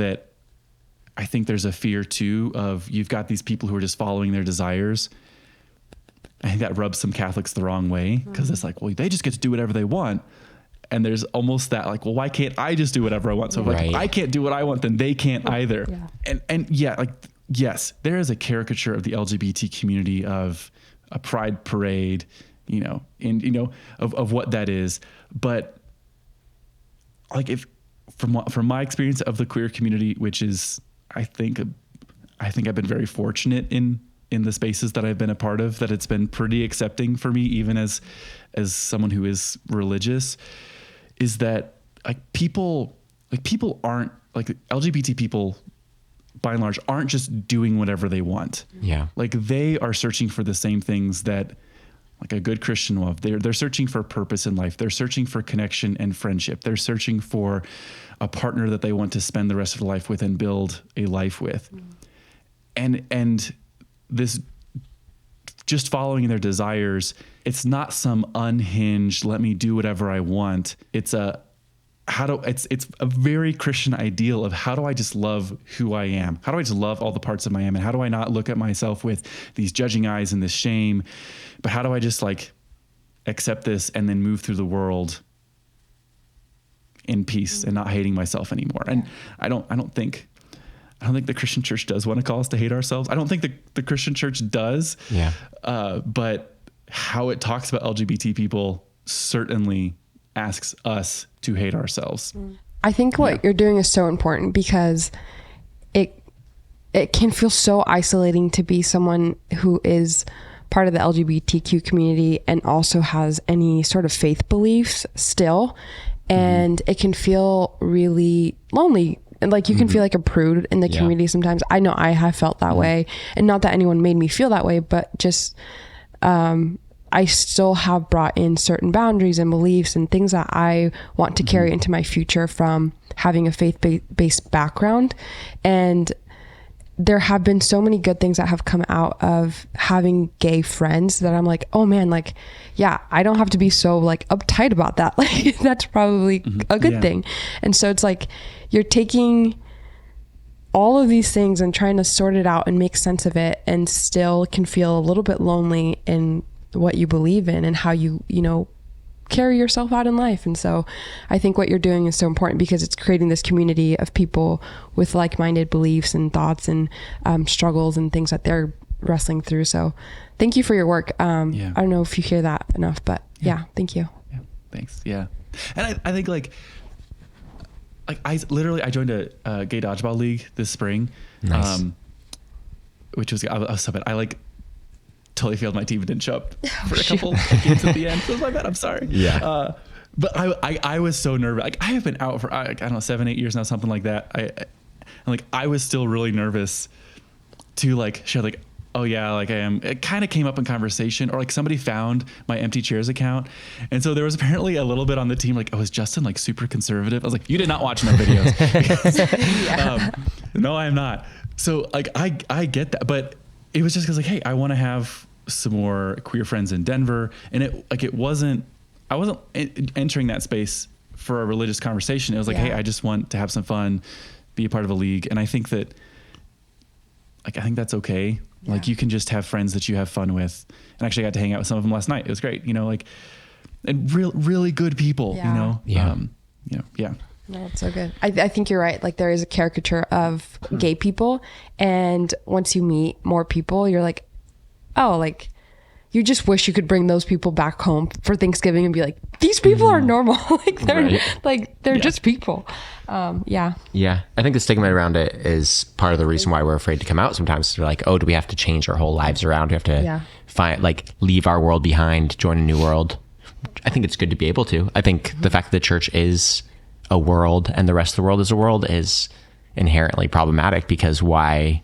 there's a fear too of you've got these people who are just following their desires. I think that rubs some Catholics the wrong way because it's like, well, they just get to do whatever they want. And there's almost that like, well, why can't I just do whatever I want? So if I can't do what I want, then they can't either. Yeah. And like, yes, there is a caricature of the LGBT community of a pride parade, of what that is. But like from my experience of the queer community, which is, I think I've been very fortunate in the spaces that I've been a part of, that it's been pretty accepting for me, even as someone who is religious, is that people aren't like LGBT people by and large aren't just doing whatever they want. Yeah. Like they are searching for the same things that like a good Christian love. They're searching for purpose in life. They're searching for connection and friendship. They're searching for a partner that they want to spend the rest of their life with and build a life with. And this just following their desires, it's not some unhinged, let me do whatever I want. It's a very Christian ideal of how do I just love who I am? How do I just love all the parts of my am? And how do I not look at myself with these judging eyes and this shame? But how do I just like accept this and then move through the world in peace and not hating myself anymore? And I don't think the Christian church does want to call us to hate ourselves. I don't think the Christian church does. Yeah. But how it talks about LGBT people certainly asks us to hate ourselves. I think what you're doing is so important because it can feel so isolating to be someone who is part of the LGBTQ community and also has any sort of faith beliefs still. And it can feel really lonely. And like you can feel like a prude in the community sometimes. I know I have felt that way, and not that anyone made me feel that way, but just I still have brought in certain boundaries and beliefs and things that I want to carry into my future from having a faith-based background. And there have been so many good things that have come out of having gay friends that I'm like, oh man, like, yeah, I don't have to be so like uptight about that. Like that's probably a good thing. And so it's like, you're taking all of these things and trying to sort it out and make sense of it, and still can feel a little bit lonely in what you believe in and how you carry yourself out in life. And so I think what you're doing is so important because it's creating this community of people with like-minded beliefs and thoughts and struggles and things that they're wrestling through. So thank you for your work. I don't know if you hear that enough, but yeah, thank you. Yeah, thanks. Yeah. And I think like I joined a gay dodgeball league this spring. Nice. Which was, I was so bad. I like totally failed my team and didn't show up for a couple games at the end. So it was my bad. I'm sorry. Yeah. But I was so nervous. Like I have been out for, I don't know, 7-8 years now, something like that. I was still really nervous to like share like, oh yeah, like I am. It kind of came up in conversation, or like somebody found my empty chairs account. And so there was apparently a little bit on the team, like, oh, is Justin like super conservative? I was like, you did not watch my videos. No, I am not. So like, I get that, but it was just cause like, hey, I want to have some more queer friends in Denver. And I wasn't entering that space for a religious conversation. It was like, hey, I just want to have some fun, be a part of a league. And I think that, like, I think that's okay. Yeah. Like you can just have friends that you have fun with. And actually I got to hang out with some of them last night. It was great. You know, like, and really good people, you know? Yeah. Yeah. No, it's so good. I think you're right. Like there is a caricature of gay people. And once you meet more people, you're like, oh, like you just wish you could bring those people back home for Thanksgiving and be like, these people are normal. They're just people. Yeah. I think the stigma around it is part of the reason why we're afraid to come out sometimes. We're like, oh, do we have to change our whole lives around? Do we have to leave our world behind, join a new world? I think it's good to be able to. I think the fact that the church is a world and the rest of the world is a world is inherently problematic, because why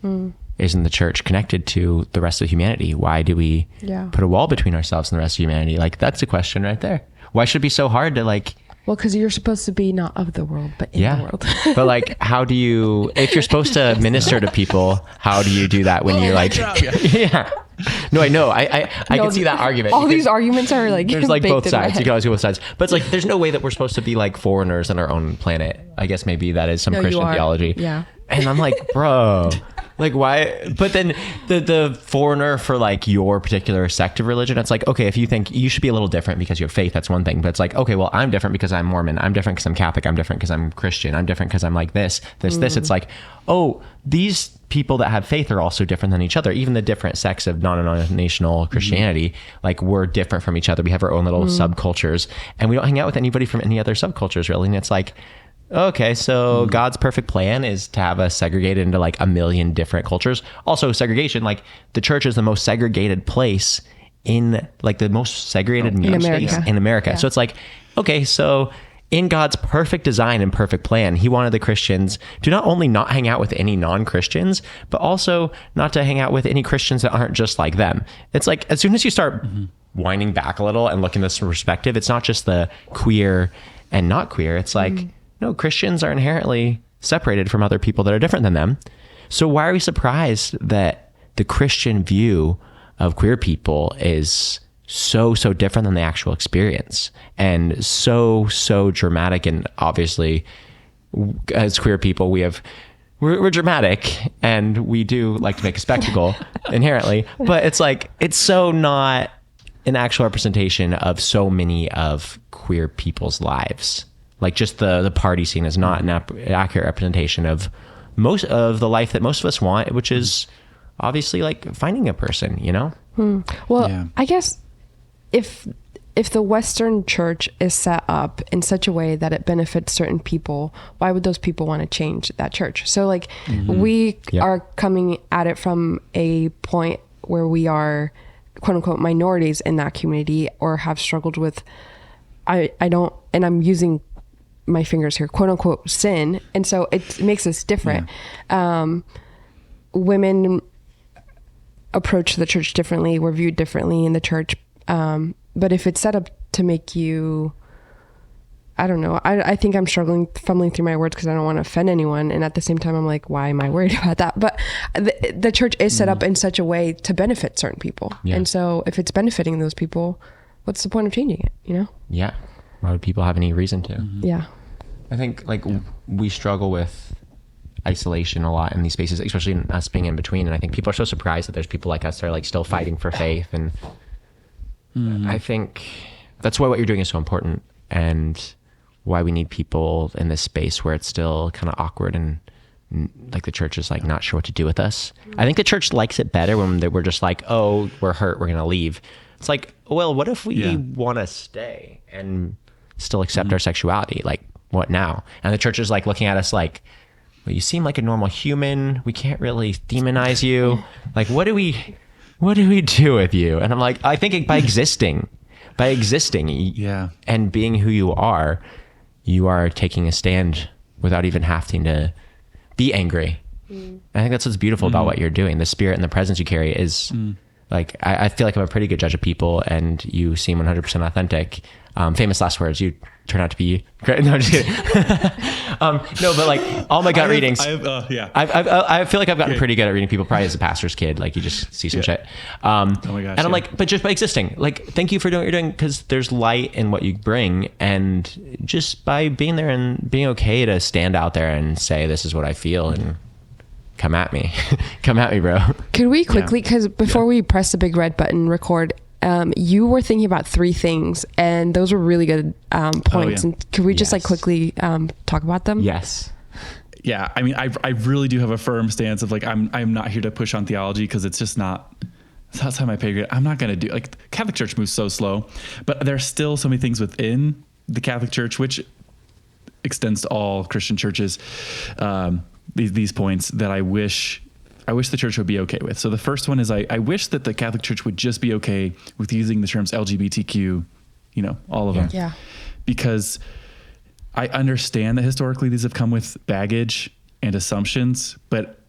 isn't the church connected to the rest of humanity? Why do we put a wall between ourselves and the rest of humanity? Like, that's a question right there. Why should it be so hard to like... Well, because you're supposed to be not of the world, but in the world. But like, how do you, if you're supposed to minister to people, how do you do that when you're like... Yeah. No, I know. I can see that argument. All these arguments are like... There's like both sides. You can always go both sides. But it's like, there's no way that we're supposed to be like foreigners on our own planet. I guess maybe that is some Christian theology. Yeah. And I'm like, bro... Like why? But then the foreigner for like your particular sect of religion, it's like, okay, if you think you should be a little different because you have faith, that's one thing. But it's like, okay, well, I'm different because I'm Mormon. I'm different because I'm Catholic. I'm different because I'm Christian. I'm different because I'm like this. It's like, oh, these people that have faith are also different than each other. Even the different sects of non-denominational Christianity, like we're different from each other. We have our own little subcultures, and we don't hang out with anybody from any other subcultures really. And it's like, okay, so God's perfect plan is to have us segregated into like a million different cultures. Also segregation, like the church is the most segregated place in like the most segregated space in America. Yeah. So it's like, okay, so in God's perfect design and perfect plan, he wanted the Christians to not only not hang out with any non-Christians, but also not to hang out with any Christians that aren't just like them. It's like, as soon as you start winding back a little and looking at this perspective, it's not just the queer and not queer. It's like, no, Christians are inherently separated from other people that are different than them. So why are we surprised that the Christian view of queer people is so different than the actual experience, and so dramatic? And obviously, as queer people, we're dramatic, and we do like to make a spectacle inherently. But it's like, it's so not an actual representation of so many of queer people's lives. Like just the party scene is not an accurate representation of most of the life that most of us want, which is obviously like finding a person, you know? Well, I guess if the Western church is set up in such a way that it benefits certain people, why would those people want to change that church? So like we are coming at it from a point where we are quote unquote minorities in that community, or have struggled with, I don't, and I'm using my fingers here, quote unquote sin. And so it makes us different. Women approach the church differently. We're viewed differently in the church. But if it's set up to make you, I don't know. I think I'm fumbling through my words because I don't want to offend anyone. And at the same time, I'm like, why am I worried about that? But the church is set up in such a way to benefit certain people. Yeah. And so if it's benefiting those people, what's the point of changing it, you know? Yeah. Why would people have any reason to? Yeah. I think like we struggle with isolation a lot in these spaces, especially in us being in between. And I think people are so surprised that there's people like us that are like still fighting for faith. And I think that's why what you're doing is so important, and why we need people in this space where it's still kind of awkward and like the church is like not sure what to do with us. I think the church likes it better when we're just like, oh, we're hurt, we're going to leave. It's like, well, what if we want to stay and still accept our sexuality. Like, what now? And the church is like looking at us like, well, you seem like a normal human. We can't really demonize you. Like, what do we do with you? And I'm like, I think by existing and being who you are taking a stand without even having to be angry. I think that's what's beautiful about what you're doing. The spirit and the presence you carry is like, I feel like I'm a pretty good judge of people, and you seem 100% authentic. Famous last words. You turn out to be great. No, I'm just kidding. No, but like all my gut readings. I feel like I've gotten pretty good at reading people, probably as a pastor's kid. Like, you just see some shit. Oh my gosh. And I'm like, but just by existing, like, thank you for doing what you're doing, because there's light in what you bring. And just by being there and being okay to stand out there and say, this is what I feel, and come at me. Come at me, bro. Could we quickly, because before we press the big red button, record, you were thinking about 3 things, and those were really good points. And could we just like quickly talk about them? Yes. Yeah. I mean, I really do have a firm stance of like, I'm not here to push on theology, because it's just not, it's outside my pay grade. I'm not going to do, like, Catholic Church moves so slow, but there's still so many things within the Catholic Church, which extends to all Christian churches, these points that I wish the church would be okay with. So the first one is I wish that the Catholic Church would just be okay with using the terms LGBTQ, you know, all of them. Yeah. Because I understand that historically these have come with baggage and assumptions, but,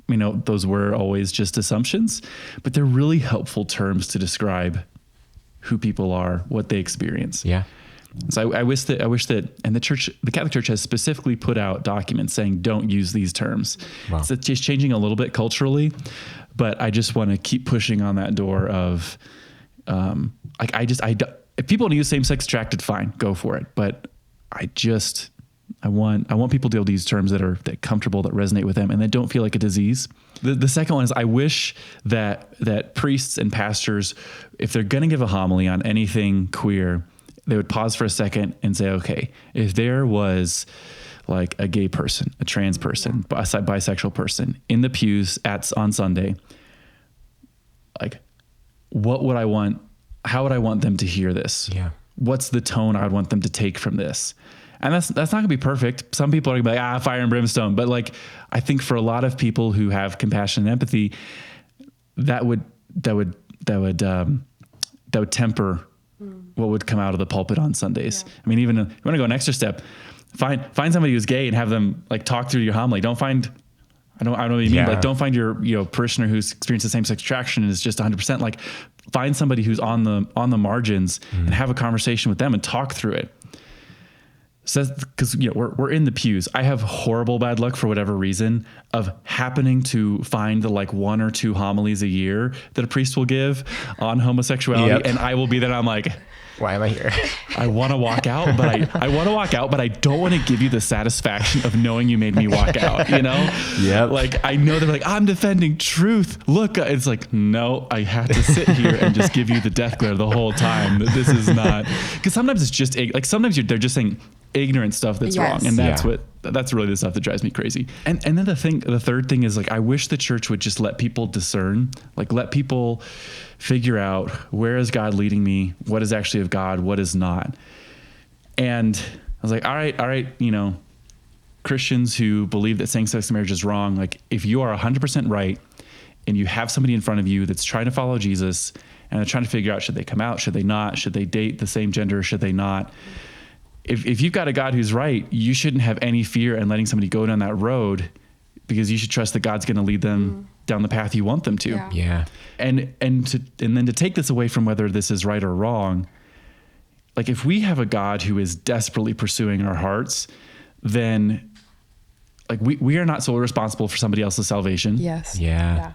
you know, those were always just assumptions, but they're really helpful terms to describe who people are, what they experience. Yeah. So I wish that, and the Catholic Church has specifically put out documents saying, don't use these terms. Wow. So it's just changing a little bit culturally, but I just want to keep pushing on that door of, if people want to use same-sex attracted, fine, go for it. But I want people to be able to use terms that are comfortable, that resonate with them, and that don't feel like a disease. The second one is I wish that priests and pastors, if they're going to give a homily on anything queer, they would pause for a second and say, okay, if there was like a gay person, a trans person, a bisexual person in the pews on Sunday, like, what would I want? How would I want them to hear this? Yeah. What's the tone I would want them to take from this? And that's not gonna be perfect. Some people are gonna be like, fire and brimstone. But like, I think for a lot of people who have compassion and empathy, that would temper what would come out of the pulpit on Sundays. Yeah. I mean, even if you want to go an extra step, find somebody who's gay and have them like talk through your homily. I don't know what you mean, but don't find your parishioner who's experienced the same-sex attraction and is just 100%. Like, find somebody who's on the margins and have a conversation with them and talk through it. So, because we're in the pews. I have horrible bad luck for whatever reason of happening to find the like 1 or 2 homilies a year that a priest will give on homosexuality, and I will be there. And I'm like, why am I here? I want to walk out, but I don't want to give you the satisfaction of knowing you made me walk out. You know? Yep. Like, I know they're like, I'm defending truth. Look, it's like, no, I have to sit here and just give you the death glare the whole time. This is not, because sometimes it's just like they're just saying ignorant stuff that's wrong, and that's really the stuff that drives me crazy. And then the third thing is like, I wish the church would just let people discern, like let people figure out, where is God leading me, what is actually of God, what is not. And I was like, all right, Christians who believe that same-sex marriage is wrong, like, if you are 100% right and you have somebody in front of you that's trying to follow Jesus and they're trying to figure out, should they come out, should they not, should they date the same gender, should they not, if you've got a God who's right, you shouldn't have any fear in letting somebody go down that road, because you should trust that God's going to lead them down the path you want them to. Yeah. And then to take this away from whether this is right or wrong, like, if we have a God who is desperately pursuing our hearts, then like we are not solely responsible for somebody else's salvation. Yes. Yeah.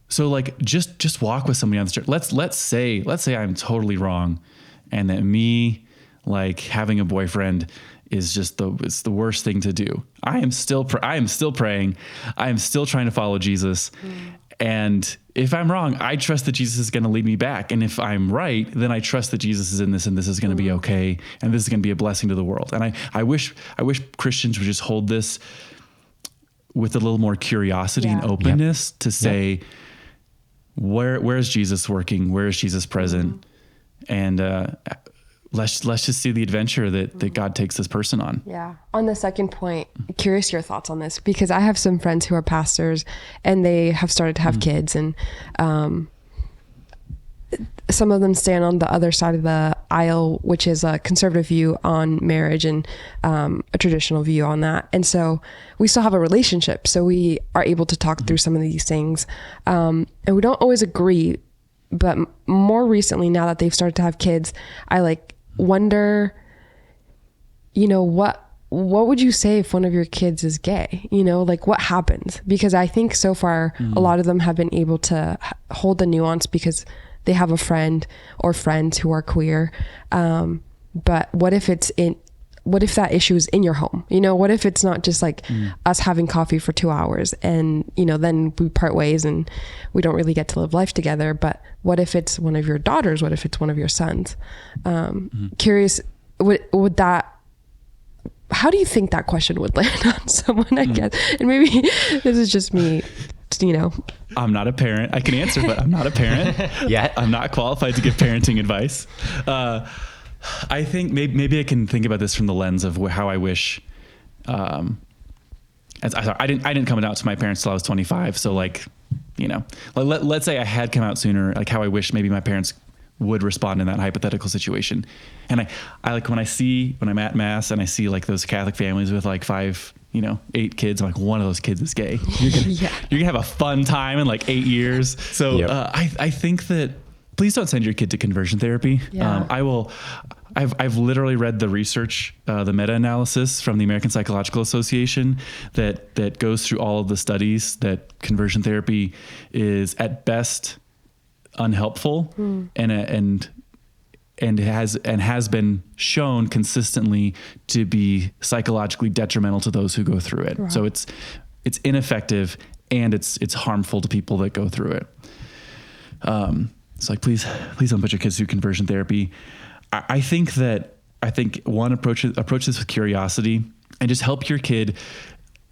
So like, just walk with somebody on the street. Let's say I'm totally wrong, and that me, like, having a boyfriend is just it's the worst thing to do. I am still praying. I am still trying to follow Jesus. And if I'm wrong, I trust that Jesus is going to lead me back. And if I'm right, then I trust that Jesus is in this, and this is going to be okay. And this is going to be a blessing to the world. And I wish Christians would just hold this with a little more curiosity and openness to say, where is Jesus working? Where is Jesus present? And let's just see the adventure that God takes this person on. Yeah. On the second point, curious your thoughts on this, because I have some friends who are pastors and they have started to have kids, and some of them stand on the other side of the aisle, which is a conservative view on marriage and a traditional view on that. And so we still have a relationship. So we are able to talk through some of these things. And we don't always agree, but more recently, now that they've started to have kids, I like wonder, what would you say if one of your kids is gay? Like what happens? Because I think so far, a lot of them have been able to hold the nuance because they have a friend or friends who are queer. But what if that issue is in your home? What if it's not just like us having coffee for 2 hours and, then we part ways and we don't really get to live life together. But what if it's one of your daughters? What if it's one of your sons? Curious, would that, how do you think that question would land on someone, I guess? And maybe this is just me, I'm not a parent. I can answer, but I'm not a parent. Yeah. I'm not qualified to give parenting advice. I think maybe I can think about this from the lens of how I wish, I didn't come out to my parents till I was 25. So let's say I had come out sooner, like how I wish maybe my parents would respond in that hypothetical situation. And I like when I'm at mass and I see like those Catholic families with like 8 kids, I'm like, one of those kids is gay. You're gonna have a fun time in like 8 years. So Yep. I think that please don't send your kid to conversion therapy. Yeah. I've literally read the research, the meta-analysis from the American Psychological Association that goes through all of the studies that conversion therapy is at best unhelpful and has been shown consistently to be psychologically detrimental to those who go through it. Right. So it's ineffective and it's harmful to people that go through it. It's like, please don't put your kids through conversion therapy. I think one approach this with curiosity and just help your kid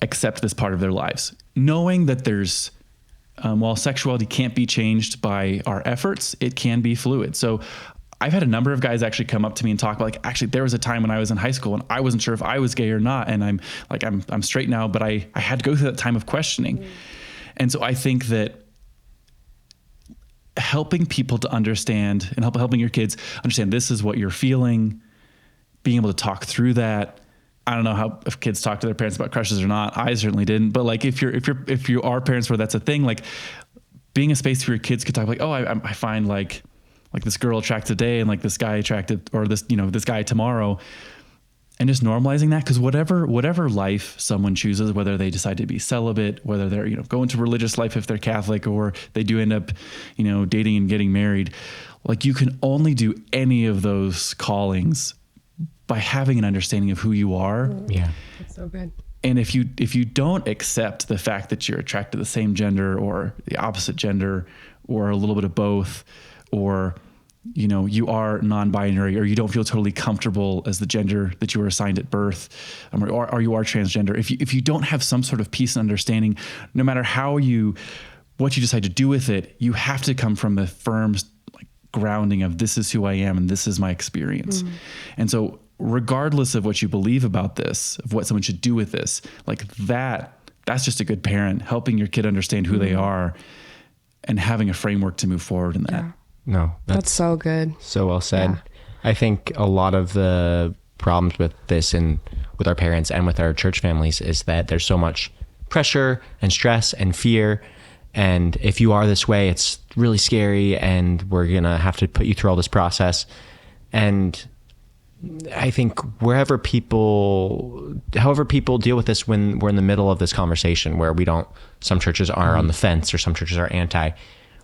accept this part of their lives, knowing that there's, while sexuality can't be changed by our efforts, it can be fluid. So I've had a number of guys actually come up to me and talk about like, actually there was a time when I was in high school and I wasn't sure if I was gay or not. And I'm straight now, but I had to go through that time of questioning. And so I think that helping people to understand and helping your kids understand this is what you're feeling, being able to talk through that. I don't know if kids talk to their parents about crushes or not. I certainly didn't, but like if you are parents where that's a thing, like being a space where your kids could talk like, oh, I find like this girl attracted today and like this guy attracted, or this guy tomorrow, and just normalizing that. Cause whatever life someone chooses, whether they decide to be celibate, whether they're, go into religious life if they're Catholic, or they do end up, dating and getting married, like you can only do any of those callings by having an understanding of who you are. Yeah. That's so good. And if you don't accept the fact that you're attracted to the same gender or the opposite gender or a little bit of both, or you are non-binary, or you don't feel totally comfortable as the gender that you were assigned at birth, or you are transgender. If you don't have some sort of peace and understanding, no matter what you decide to do with it, you have to come from the firm grounding of this is who I am and this is my experience. And so regardless of what you believe about this, of what someone should do with this, like that's just a good parent, helping your kid understand who they are and having a framework to move forward in that. Yeah. No, That's so good. So well said. Yeah. I think a lot of the problems with this and with our parents and with our church families is that there's so much pressure and stress and fear. And if you are this way, it's really scary and we're going to have to put you through all this process. And I think however people deal with this when we're in the middle of this conversation where some churches are on the fence or some churches are anti,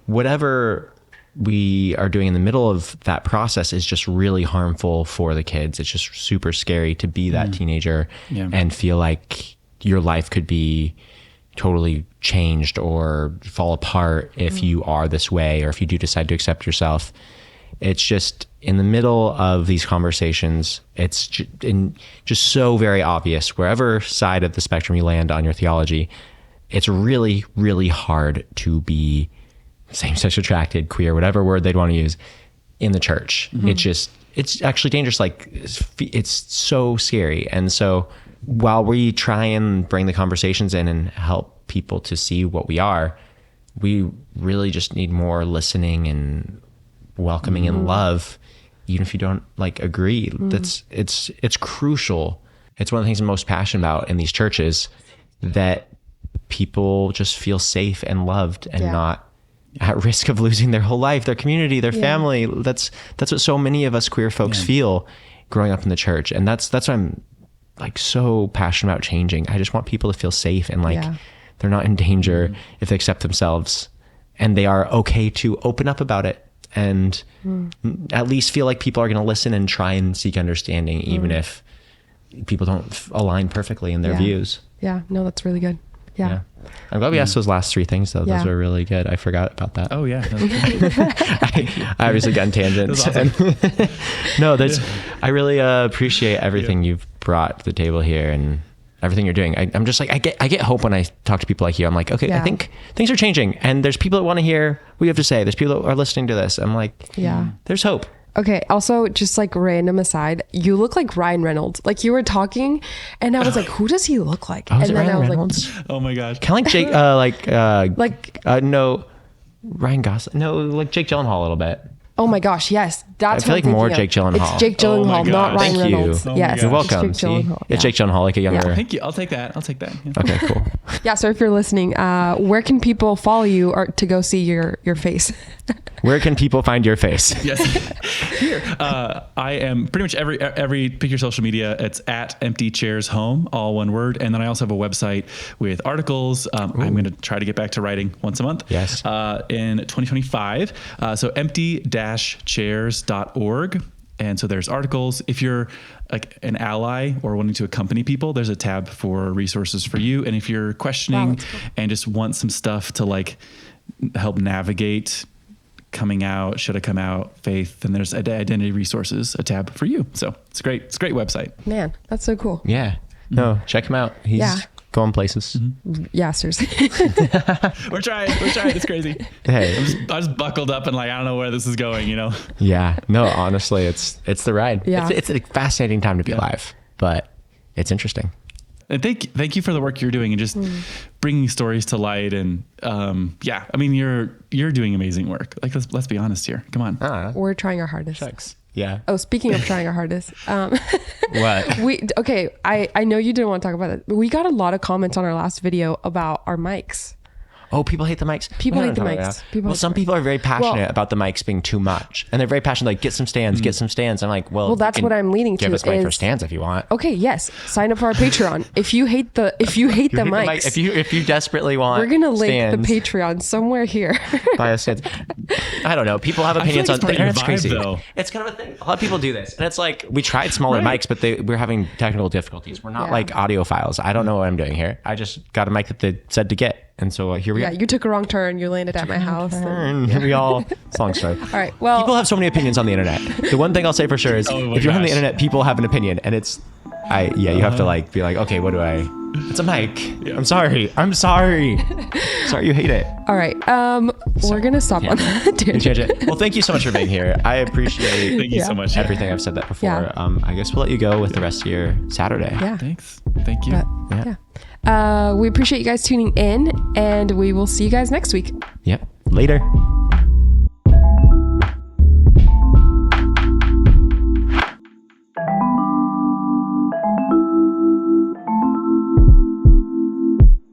whatever we are doing in the middle of that process is just really harmful for the kids. It's just super scary to be that teenager and feel like your life could be totally changed or fall apart if you are this way, or if you do decide to accept yourself. It's just in the middle of these conversations, it's just so very obvious wherever side of the spectrum you land on your theology, it's really, really hard to be same-sex attracted, queer, whatever word they'd want to use in the church. It's just it's actually dangerous. Like it's so scary. And so while we try and bring the conversations in and help people to see what we are, we really just need more listening and welcoming and love, even if you don't like agree. It's crucial. It's one of the things I'm most passionate about in these churches, that people just feel safe and loved and not at risk of losing their whole life, their community, their family. That's what so many of us queer folks feel growing up in the church. And that's what I'm like so passionate about changing. I just want people to feel safe and like they're not in danger if they accept themselves, and they are okay to open up about it and at least feel like people are going to listen and try and seek understanding, even if people don't align perfectly in their views. Yeah, no, that's really good. Yeah. I'm glad we asked those last 3 things though. Those were really good. I forgot about that. Oh yeah. I obviously got in tangents. Awesome. No, I really appreciate everything you've brought to the table here and everything you're doing. I'm just like, I get hope when I talk to people like you. I'm like, okay, I think things are changing, and there's people that want to hear what you have to say. There's people that are listening to this. I'm like, there's hope. Okay. Also, just like random aside, you look like Ryan Reynolds. Like you were talking, and I was like, "Who does he look like?" Oh, and is it then Ryan I was Reynolds? like, Oh my gosh. Kind of like Jake, no, Ryan Gosling. No, like Jake Gyllenhaal a little bit. "Oh my gosh, yes, that's." I feel what like I'm more thinking Jake of. Gyllenhaal. It's Jake Oh my Gyllenhaal, not gosh. Ryan Thank you. Reynolds. Oh my Yes, gosh. You're it's welcome. Jake See, Gyllenhaal. it's Jake Gyllenhaal, like a younger. Thank you. I'll take that. Yeah. Okay, cool. Yeah. So if you're listening, where can people follow you or to go see your face? Where can people find your face? Yes. Here. I am pretty much every pick your social media. It's at Empty Chairs Home, all one word. And then I also have a website with articles. I'm going to try to get back to writing once a month. Yes. In 2025. So empty-chairs.org. And so there's articles. If you're like an ally or wanting to accompany people, there's a tab for resources for you. And if you're questioning and just want some stuff to like help navigate coming out, should I come out, faith, then there's identity resources, a tab for you. So it's a great website. Man, that's so cool. Yeah. No, check him out. He's going places. Yeah, seriously. We're trying. It's crazy. Hey. I was buckled up and like, I don't know where this is going, you know? Yeah. No, honestly, it's the ride. Yeah. It's a fascinating time to be alive, but it's interesting. And thank you for the work you're doing and just bringing stories to light. And I mean, you're doing amazing work. Like, let's be honest here. Come on. We're trying our hardest. Shucks. Yeah. Oh, speaking of trying our hardest, What? I know you didn't want to talk about it, but we got a lot of comments on our last video about our mics. Oh, people hate the mics. People We hate the don't mics. talk about People well, hate some the mics. people are very passionate Well- about the mics being too much, and they're very passionate. Like, get some stands, get some stands. I'm like, well, that's you can what I'm leaning give to us money for is- stands if you want. Okay, yes. Sign up for our Patreon. If you hate the mics, If you desperately want, we're gonna link stands, the Patreon somewhere here. buy us stands. I don't know. People have feel opinions like on it's the part of your internet's vibe, crazy. though. It's kind of a thing. A lot of people do this, and it's like we tried smaller Right. mics, but we're having technical difficulties. We're not Yeah. like audiophiles. I don't know what I'm doing here. I just got a mic that they said to get, and so here we Yeah, are. you took a wrong turn. You landed at my house. and- And we all. It's a long story. All right. Well, People have so many opinions on the internet. The one thing I'll say for sure is, Oh my if you're on the gosh. internet, people have an opinion, and you have to like be like, okay, what do I? It's a mic. I'm sorry. Sorry you hate it. all right. We're gonna stop on that Change tangent. it. Well, thank you so much for being here. I appreciate Thank you so much. everything. I've said that before. Yeah. I guess we'll let you go with the rest of your Saturday. Yeah. Thanks. Thank you. But, yeah. We appreciate you guys tuning in, and we will see you guys next week. Yep. Later.